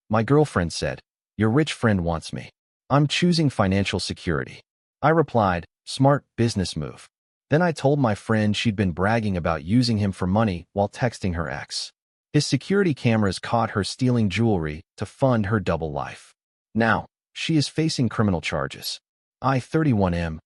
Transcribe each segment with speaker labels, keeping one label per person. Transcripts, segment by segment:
Speaker 1: My girlfriend said, "Your rich friend wants me. I'm choosing financial security." I replied, "Smart business move." Then I told my friend she'd been bragging about using him for money while texting her ex. His security cameras caught her stealing jewelry to fund her double life. Now, she is facing criminal charges. I, 31M,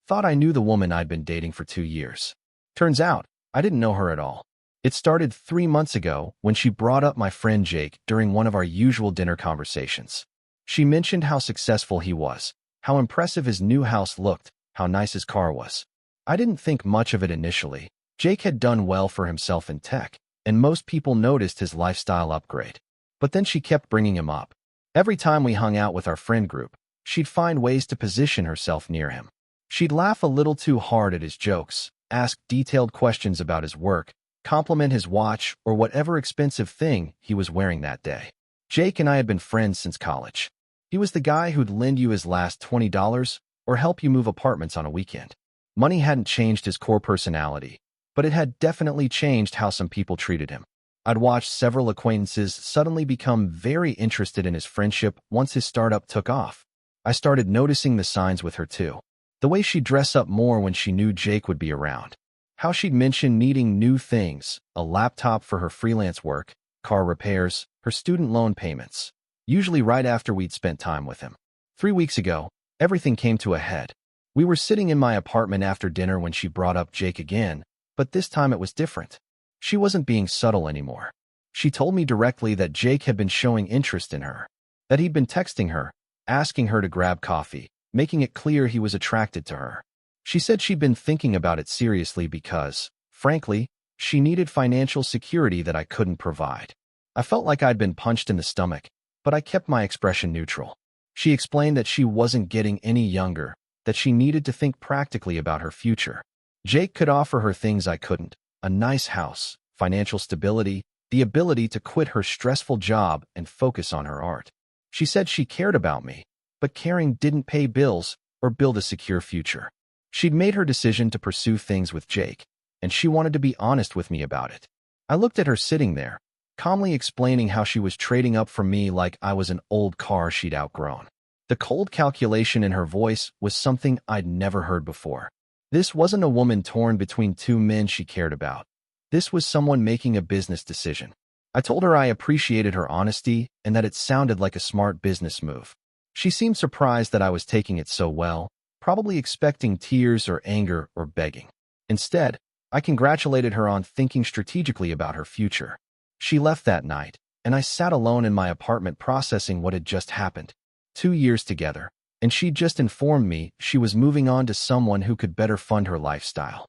Speaker 1: thought I knew the woman I'd been dating for 2 years. Turns out, I didn't know her at all. It started 3 months ago when she brought up my friend Jake during one of our usual dinner conversations. She mentioned how successful he was, how impressive his new house looked, how nice his car was. I didn't think much of it initially. Jake had done well for himself in tech, and most people noticed his lifestyle upgrade. But then she kept bringing him up. Every time we hung out with our friend group, she'd find ways to position herself near him. She'd laugh a little too hard at his jokes, ask detailed questions about his work, compliment his watch or whatever expensive thing he was wearing that day. Jake and I had been friends since college. He was the guy who'd lend you his last $20 or help you move apartments on a weekend. Money hadn't changed his core personality, but it had definitely changed how some people treated him. I'd watched several acquaintances suddenly become very interested in his friendship once his startup took off. I started noticing the signs with her too. The way she'd dress up more when she knew Jake would be around. How she'd mention needing new things, a laptop for her freelance work, car repairs, her student loan payments. Usually right after we'd spent time with him. 3 weeks ago, everything came to a head. We were sitting in my apartment after dinner when she brought up Jake again, but this time it was different. She wasn't being subtle anymore. She told me directly that Jake had been showing interest in her, that he'd been texting her, asking her to grab coffee, making it clear he was attracted to her. She said she'd been thinking about it seriously because, frankly, she needed financial security that I couldn't provide. I felt like I'd been punched in the stomach, but I kept my expression neutral. She explained that she wasn't getting any younger, that she needed to think practically about her future. Jake could offer her things I couldn't: a nice house, financial stability, the ability to quit her stressful job and focus on her art. She said she cared about me, but caring didn't pay bills or build a secure future. She'd made her decision to pursue things with Jake, and she wanted to be honest with me about it. I looked at her sitting there, calmly explaining how she was trading up for me like I was an old car she'd outgrown. The cold calculation in her voice was something I'd never heard before. This wasn't a woman torn between 2 men she cared about. This was someone making a business decision. I told her I appreciated her honesty and that it sounded like a smart business move. She seemed surprised that I was taking it so well, probably expecting tears or anger or begging. Instead, I congratulated her on thinking strategically about her future. She left that night, and I sat alone in my apartment processing what had just happened. 2 years together, and she'd just informed me she was moving on to someone who could better fund her lifestyle.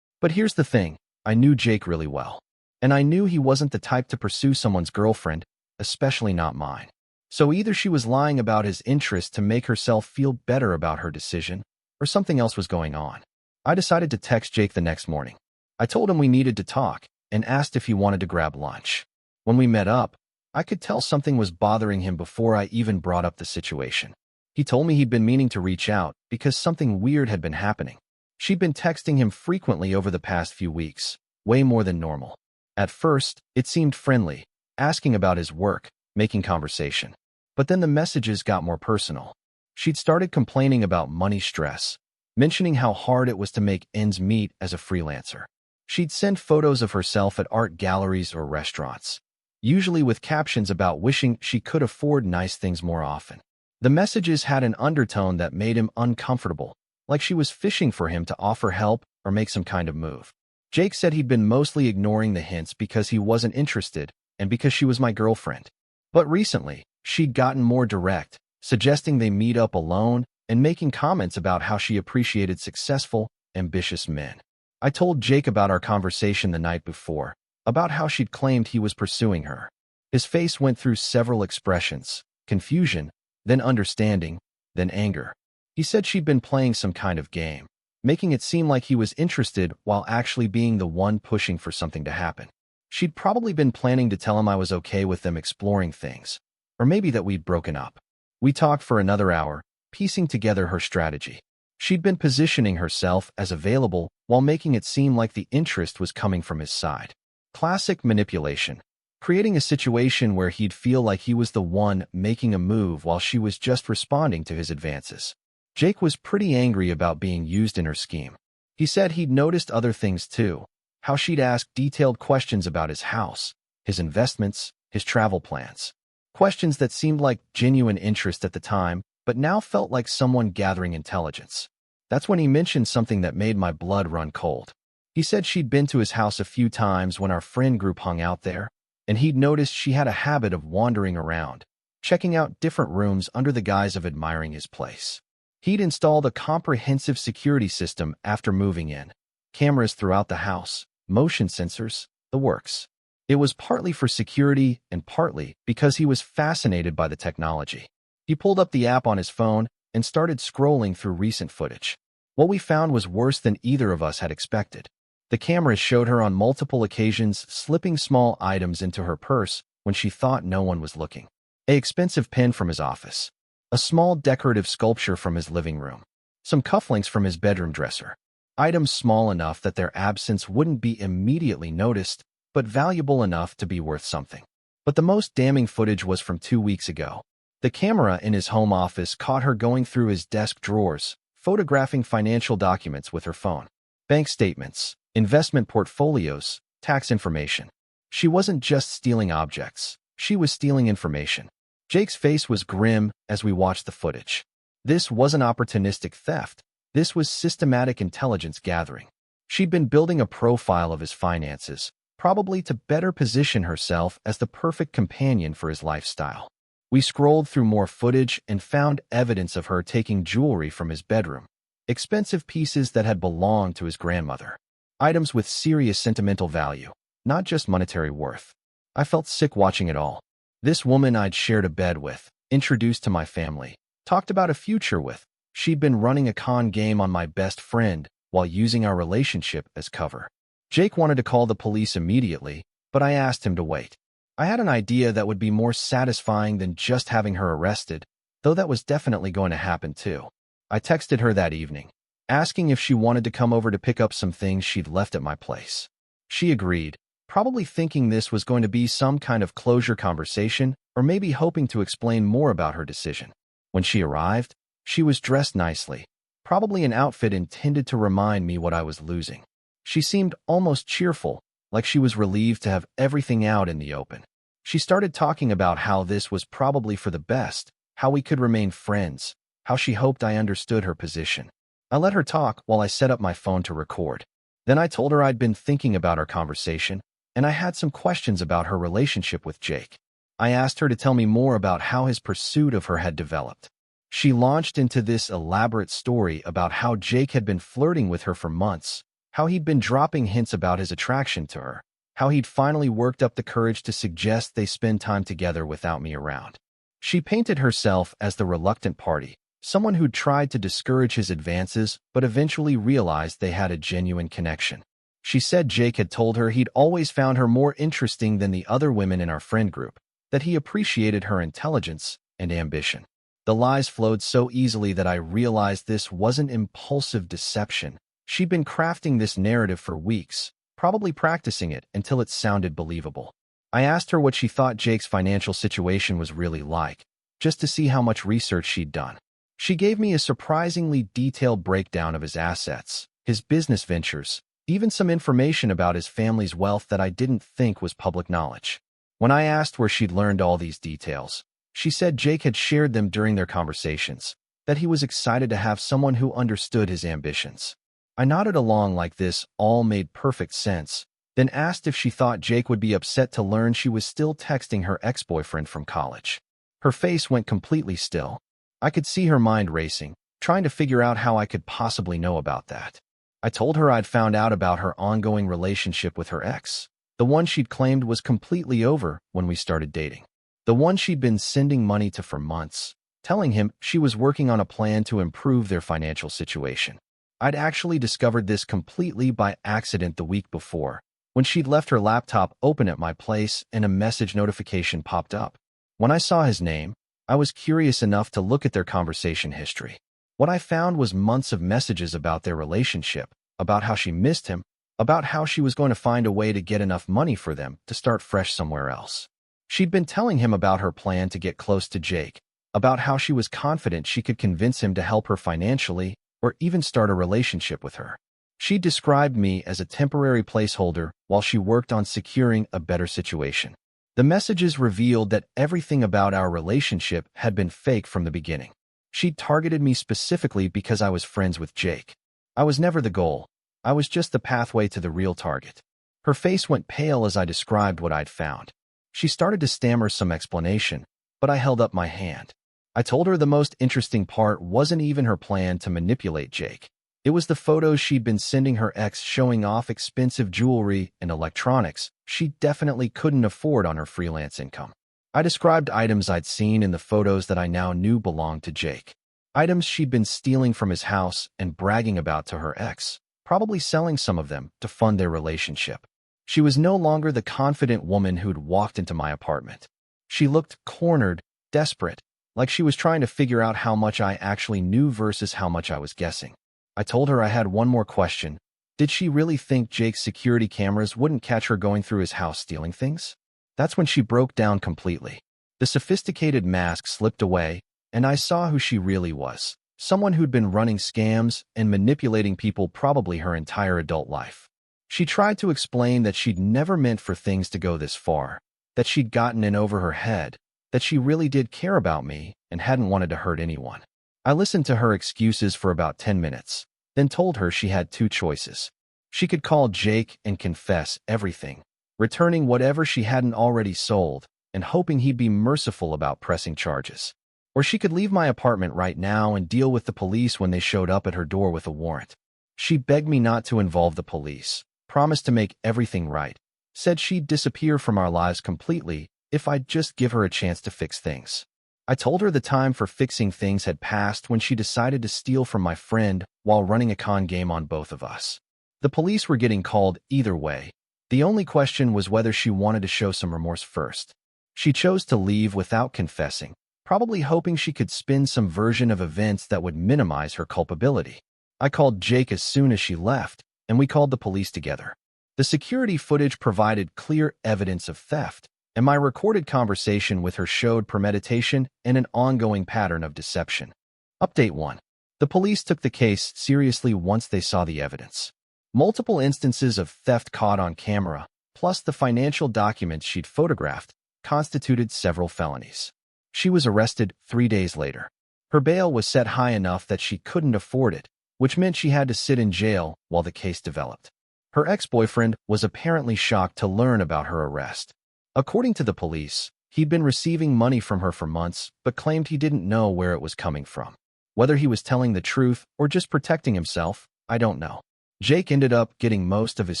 Speaker 1: But here's the thing, I knew Jake really well. And I knew he wasn't the type to pursue someone's girlfriend, especially not mine. So either she was lying about his interest to make herself feel better about her decision, or something else was going on. I decided to text Jake the next morning. I told him we needed to talk, and asked if he wanted to grab lunch. When we met up, I could tell something was bothering him before I even brought up the situation. He told me he'd been meaning to reach out because something weird had been happening. She'd been texting him frequently over the past few weeks, way more than normal. At first, it seemed friendly, asking about his work, making conversation. But then the messages got more personal. She'd started complaining about money stress, mentioning how hard it was to make ends meet as a freelancer. She'd send photos of herself at art galleries or restaurants, usually with captions about wishing she could afford nice things more often. The messages had an undertone that made him uncomfortable, like she was fishing for him to offer help or make some kind of move. Jake said he'd been mostly ignoring the hints because he wasn't interested and because she was my girlfriend. But recently, she'd gotten more direct, suggesting they meet up alone and making comments about how she appreciated successful, ambitious men. I told Jake about our conversation the night before, about how she'd claimed he was pursuing her. His face went through several expressions: confusion, then understanding, then anger. He said she'd been playing some kind of game, making it seem like he was interested while actually being the one pushing for something to happen. She'd probably been planning to tell him I was okay with them exploring things, or maybe that we'd broken up. We talked for another hour, piecing together her strategy. She'd been positioning herself as available while making it seem like the interest was coming from his side. Classic manipulation. creating a situation where he'd feel like he was the one making a move while she was just responding to his advances. Jake was pretty angry about being used in her scheme. He said he'd noticed other things too, how she'd ask detailed questions about his house, his investments, his travel plans. Questions that seemed like genuine interest at the time, but now felt like someone gathering intelligence. That's when he mentioned something that made my blood run cold. He said she'd been to his house a few times when our friend group hung out there, and he'd noticed she had a habit of wandering around, checking out different rooms under the guise of admiring his place. He'd installed a comprehensive security system after moving in, cameras throughout the house, motion sensors, the works. It was partly for security and partly because he was fascinated by the technology. He pulled up the app on his phone and started scrolling through recent footage. What we found was worse than either of us had expected. The cameras showed her on multiple occasions slipping small items into her purse when she thought no one was looking. An expensive pen from his office, a small decorative sculpture from his living room, some cufflinks from his bedroom dresser. Items small enough that their absence wouldn't be immediately noticed, but valuable enough to be worth something. But the most damning footage was from 2 weeks ago. The camera in his home office caught her going through his desk drawers, photographing financial documents with her phone. Bank statements, investment portfolios, tax information. She wasn't just stealing objects, she was stealing information. Jake's face was grim as we watched the footage. This wasn't opportunistic theft, this was systematic intelligence gathering. She'd been building a profile of his finances, probably to better position herself as the perfect companion for his lifestyle. We scrolled through more footage and found evidence of her taking jewelry from his bedroom, expensive pieces that had belonged to his grandmother, items with serious sentimental value, not just monetary worth. I felt sick watching it all. This woman I'd shared a bed with, introduced to my family, talked about a future with, she'd been running a con game on my best friend while using our relationship as cover. Jake wanted to call the police immediately, but I asked him to wait. I had an idea that would be more satisfying than just having her arrested, though that was definitely going to happen too. I texted her that evening, asking if she wanted to come over to pick up some things she'd left at my place. She agreed, probably thinking this was going to be some kind of closure conversation, or maybe hoping to explain more about her decision. When she arrived, she was dressed nicely, probably an outfit intended to remind me what I was losing. She seemed almost cheerful, like she was relieved to have everything out in the open. She started talking about how this was probably for the best, how we could remain friends, how she hoped I understood her position. I let her talk while I set up my phone to record. Then I told her I'd been thinking about our conversation, and I had some questions about her relationship with Jake. I asked her to tell me more about how his pursuit of her had developed. She launched into this elaborate story about how Jake had been flirting with her for months, how he'd been dropping hints about his attraction to her, how he'd finally worked up the courage to suggest they spend time together without me around. She painted herself as the reluctant party, someone who'd tried to discourage his advances but eventually realized they had a genuine connection. She said Jake had told her he'd always found her more interesting than the other women in our friend group, that he appreciated her intelligence and ambition. The lies flowed so easily that I realized this wasn't impulsive deception. She'd been crafting this narrative for weeks, probably practicing it until it sounded believable. I asked her what she thought Jake's financial situation was really like, just to see how much research she'd done. She gave me a surprisingly detailed breakdown of his assets, his business ventures, even some information about his family's wealth that I didn't think was public knowledge. When I asked where she'd learned all these details, she said Jake had shared them during their conversations, that he was excited to have someone who understood his ambitions. I nodded along like this all made perfect sense, then asked if she thought Jake would be upset to learn she was still texting her ex-boyfriend from college. Her face went completely still. I could see her mind racing, trying to figure out how I could possibly know about that. I told her I'd found out about her ongoing relationship with her ex, the one she'd claimed was completely over when we started dating, the one she'd been sending money to for months, telling him she was working on a plan to improve their financial situation. I'd actually discovered this completely by accident the week before, when she'd left her laptop open at my place and a message notification popped up. When I saw his name, I was curious enough to look at their conversation history. What I found was months of messages about their relationship, about how she missed him, about how she was going to find a way to get enough money for them to start fresh somewhere else. She'd been telling him about her plan to get close to Jake, about how she was confident she could convince him to help her financially or even start a relationship with her. She described me as a temporary placeholder while she worked on securing a better situation. The messages revealed that everything about our relationship had been fake from the beginning. She'd targeted me specifically because I was friends with Jake. I was never the goal. I was just the pathway to the real target. Her face went pale as I described what I'd found. She started to stammer some explanation, but I held up my hand. I told her the most interesting part wasn't even her plan to manipulate Jake. It was the photos she'd been sending her ex showing off expensive jewelry and electronics she definitely couldn't afford on her freelance income. I described items I'd seen in the photos that I now knew belonged to Jake. Items she'd been stealing from his house and bragging about to her ex, probably selling some of them to fund their relationship. She was no longer the confident woman who'd walked into my apartment. She looked cornered, desperate, like she was trying to figure out how much I actually knew versus how much I was guessing. I told her I had one more question. Did she really think Jake's security cameras wouldn't catch her going through his house stealing things? That's when she broke down completely. The sophisticated mask slipped away, and I saw who she really was. Someone who'd been running scams and manipulating people probably her entire adult life. She tried to explain that she'd never meant for things to go this far, that she'd gotten in over her head, that she really did care about me and hadn't wanted to hurt anyone. I listened to her excuses for about 10 minutes, then told her she had two choices. She could call Jake and confess everything, returning whatever she hadn't already sold and hoping he'd be merciful about pressing charges. Or she could leave my apartment right now and deal with the police when they showed up at her door with a warrant. She begged me not to involve the police, promised to make everything right, said she'd disappear from our lives completely if I'd just give her a chance to fix things. I told her the time for fixing things had passed when she decided to steal from my friend while running a con game on both of us. The police were getting called either way. The only question was whether she wanted to show some remorse first. She chose to leave without confessing, probably hoping she could spin some version of events that would minimize her culpability. I called Jake as soon as she left, and we called the police together. The security footage provided clear evidence of theft, and my recorded conversation with her showed premeditation and an ongoing pattern of deception. Update 1. The police took the case seriously once they saw the evidence. Multiple instances of theft caught on camera, plus the financial documents she'd photographed, constituted several felonies. She was arrested 3 days later. Her bail was set high enough that she couldn't afford it, which meant she had to sit in jail while the case developed. Her ex-boyfriend was apparently shocked to learn about her arrest. According to the police, he'd been receiving money from her for months, but claimed he didn't know where it was coming from. Whether he was telling the truth or just protecting himself, I don't know. Jake ended up getting most of his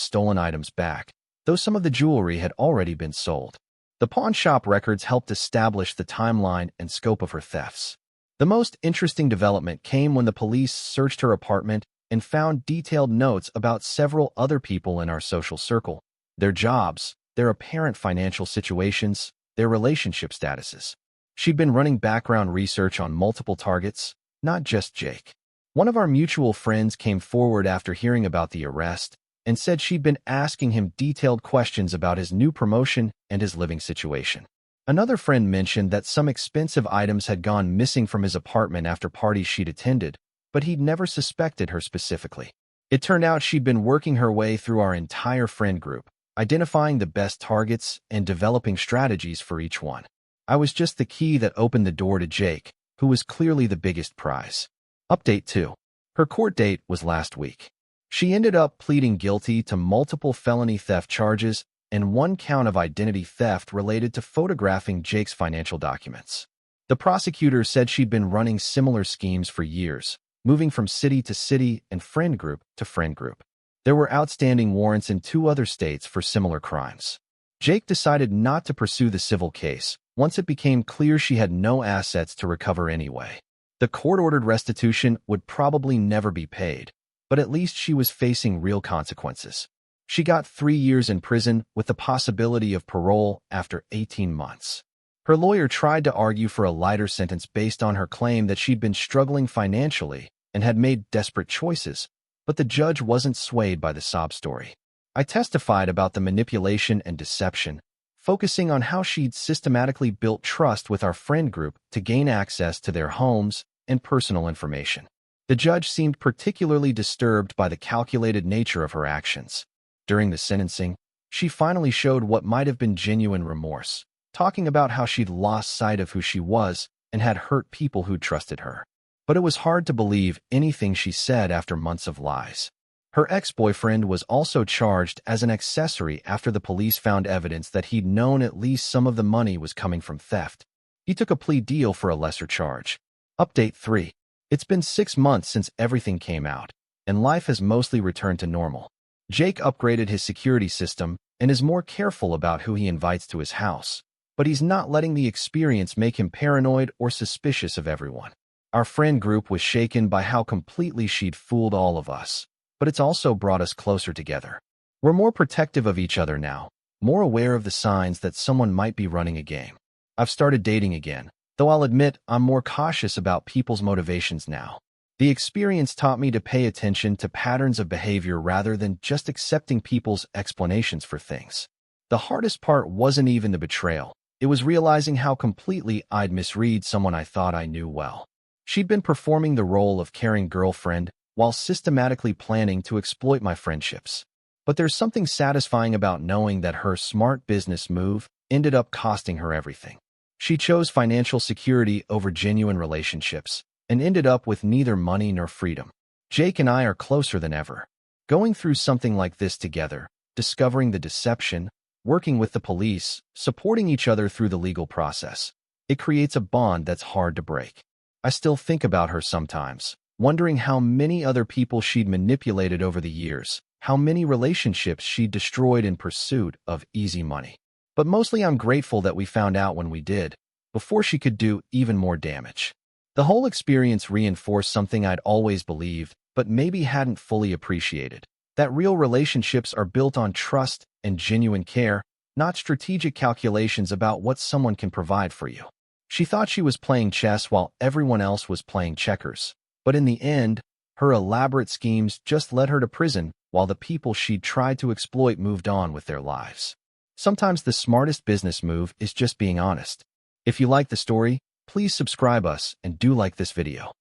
Speaker 1: stolen items back, though some of the jewelry had already been sold. The pawn shop records helped establish the timeline and scope of her thefts. The most interesting development came when the police searched her apartment and found detailed notes about several other people in our social circle, their jobs, their apparent financial situations, their relationship statuses. She'd been running background research on multiple targets, not just Jake. One of our mutual friends came forward after hearing about the arrest and said she'd been asking him detailed questions about his new promotion and his living situation. Another friend mentioned that some expensive items had gone missing from his apartment after parties she'd attended, but he'd never suspected her specifically. It turned out she'd been working her way through our entire friend group, identifying the best targets and developing strategies for each one. I was just the key that opened the door to Jake, who was clearly the biggest prize. Update 2. Her court date was last week. She ended up pleading guilty to multiple felony theft charges and one count of identity theft related to photographing Jake's financial documents. The prosecutor said she'd been running similar schemes for years, moving from city to city and friend group to friend group. There were outstanding warrants in 2 other states for similar crimes. Jake decided not to pursue the civil case once it became clear she had no assets to recover anyway. The court-ordered restitution would probably never be paid, but at least she was facing real consequences. She got 3 years in prison with the possibility of parole after 18 months. Her lawyer tried to argue for a lighter sentence based on her claim that she'd been struggling financially and had made desperate choices, but the judge wasn't swayed by the sob story. I testified about the manipulation and deception, focusing on how she'd systematically built trust with our friend group to gain access to their homes and personal information. The judge seemed particularly disturbed by the calculated nature of her actions. During the sentencing, she finally showed what might have been genuine remorse, talking about how she'd lost sight of who she was and had hurt people who trusted her. But it was hard to believe anything she said after months of lies. Her ex-boyfriend was also charged as an accessory after the police found evidence that he'd known at least some of the money was coming from theft. He took a plea deal for a lesser charge. Update 3. It's been 6 months since everything came out, and life has mostly returned to normal. Jake upgraded his security system and is more careful about who he invites to his house, but he's not letting the experience make him paranoid or suspicious of everyone. Our friend group was shaken by how completely she'd fooled all of us, but it's also brought us closer together. We're more protective of each other now, more aware of the signs that someone might be running a game. I've started dating again, though I'll admit I'm more cautious about people's motivations now. The experience taught me to pay attention to patterns of behavior rather than just accepting people's explanations for things. The hardest part wasn't even the betrayal. It was realizing how completely I'd misread someone I thought I knew well. She'd been performing the role of caring girlfriend while systematically planning to exploit my friendships. But there's something satisfying about knowing that her smart business move ended up costing her everything. She chose financial security over genuine relationships and ended up with neither money nor freedom. Jake and I are closer than ever. Going through something like this together, discovering the deception, working with the police, supporting each other through the legal process, it creates a bond that's hard to break. I still think about her sometimes, wondering how many other people she'd manipulated over the years, how many relationships she'd destroyed in pursuit of easy money. But mostly I'm grateful that we found out when we did, before she could do even more damage. The whole experience reinforced something I'd always believed, but maybe hadn't fully appreciated. That real relationships are built on trust and genuine care, not strategic calculations about what someone can provide for you. She thought she was playing chess while everyone else was playing checkers. But in the end, her elaborate schemes just led her to prison while the people she'd tried to exploit moved on with their lives. Sometimes the smartest business move is just being honest. If you like the story, please subscribe us and do like this video.